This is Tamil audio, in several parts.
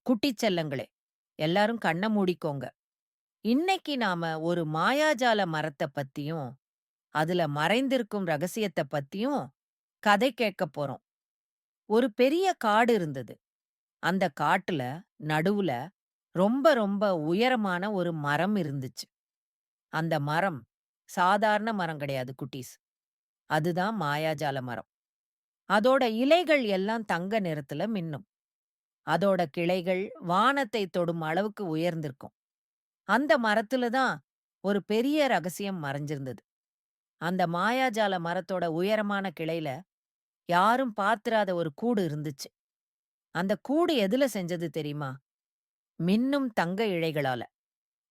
குட்டி செல்லங்களே, எல்லாரும் கண்ண மூடிக்கோங்க. இன்னைக்கு நாம ஒரு மாயாஜால மரத்த பத்தியும், அதுல மறைந்திருக்கும் ரகசியத்த பத்தியும் கதை கேட்கப் போறோம். ஒரு பெரிய காடு இருந்தது. அந்த காட்டுல நடுவுல ரொம்ப ரொம்ப உயரமான ஒரு மரம் இருந்துச்சு. அந்த மரம் சாதாரண மரம் கிடையாது குட்டீஸ். அதுதான் மாயாஜால மரம். அதோட இலைகள் எல்லாம் தங்க நிறத்துல மின்னும். அதோட கிளைகள் வானத்தை தொடும் அளவுக்கு உயர்ந்திருக்கும். அந்த மரத்துல தான் ஒரு பெரிய ரகசியம் மறைஞ்சிருந்தது. அந்த மாயாஜால மரத்தோட உயரமான கிளையில யாரும் பாத்திராத ஒரு கூடு இருந்துச்சு. அந்த கூடு எதுல செஞ்சது தெரியுமா? மின்னும் தங்க இழைகளால.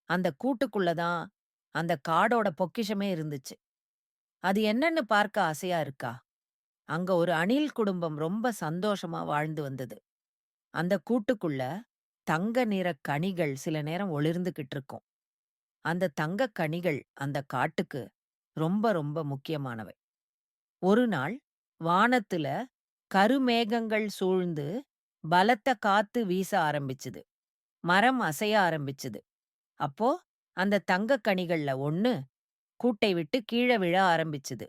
அந்த கூட்டுக்குள்ள தான் அந்த காடோட பொக்கிஷமே இருந்துச்சு. அது என்னன்னு பார்க்க ஆசையா இருக்கா? அங்க ஒரு அணில் குடும்பம் ரொம்ப சந்தோஷமா வாழ்ந்து வந்தது. அந்த கூட்டுக்குள்ள தங்க நிற கனிகள் சில நேரம் ஒளிர்ந்துகிட்டு இருக்கும். அந்த தங்கக் கனிகள் அந்த காட்டுக்கு ரொம்ப ரொம்ப முக்கியமானவை. ஒரு நாள் வானத்துல கருமேகங்கள் சூழ்ந்து பலத்த காத்து வீச ஆரம்பிச்சுது. மரம் அசைய ஆரம்பிச்சுது. அப்போ அந்த தங்கக் கனிகள்ல ஒண்ணு கூட்டை விட்டு கீழ விழ ஆரம்பிச்சுது.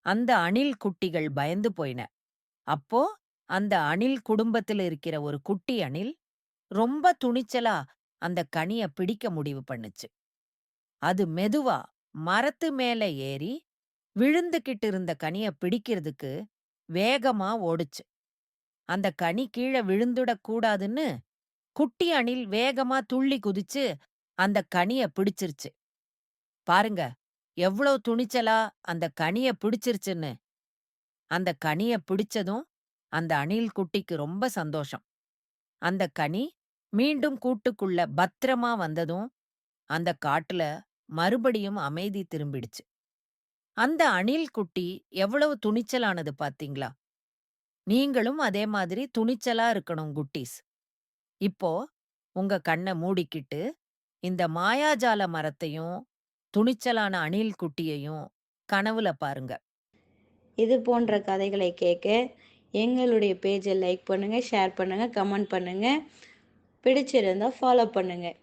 அந்த அணில் குட்டிகள் பயந்து போயின. அப்போ அந்த அணில் குடும்பத்துல இருக்கிற ஒரு குட்டி அணில் ரொம்ப துணிச்சலா அந்த கனிய பிடிக்க முடிவு பண்ணுச்சு. அது மெதுவா மரத்து மேல ஏறி விழுந்துகிட்டு இருந்த கனிய பிடிக்கிறதுக்கு வேகமா ஓடுச்சு. அந்த கனி கீழ விழுந்துடக் கூடாதுன்னு குட்டி அணில் வேகமா துள்ளி குதிச்சு அந்த கனிய பிடிச்சிருச்சு. பாருங்க, எவ்ளோ துணிச்சலா அந்த கனிய பிடிச்சிருச்சுன்னு. அந்த கனிய பிடிச்சதும் அந்த அணில் குட்டிக்கு ரொம்ப சந்தோஷம். அந்த கனி மீண்டும் கூட்டுக்குள்ள பத்திரமா வந்ததும் அந்த காட்டுல மறுபடியும் அமைதி திரும்பிடுச்சு. அந்த அணில் குட்டி எவ்வளவு துணிச்சலானது பாத்தீங்களா? நீங்களும் அதே மாதிரி துணிச்சலா இருக்கணும் குட்டீஸ். இப்போ உங்க கண்ண மூடிக்கிட்டு இந்த மாயாஜால மரத்தையும், துணிச்சலான அணில் குட்டியையும் கனவுல பாருங்க. இது போன்ற கதைகளை கேட்க எங்களுடைய பேஜை லைக் பண்ணுங்கள், ஷேர் பண்ணுங்கள், கமெண்ட் பண்ணுங்கள். பிடிச்சிருந்தா ஃபாலோ பண்ணுங்கள்.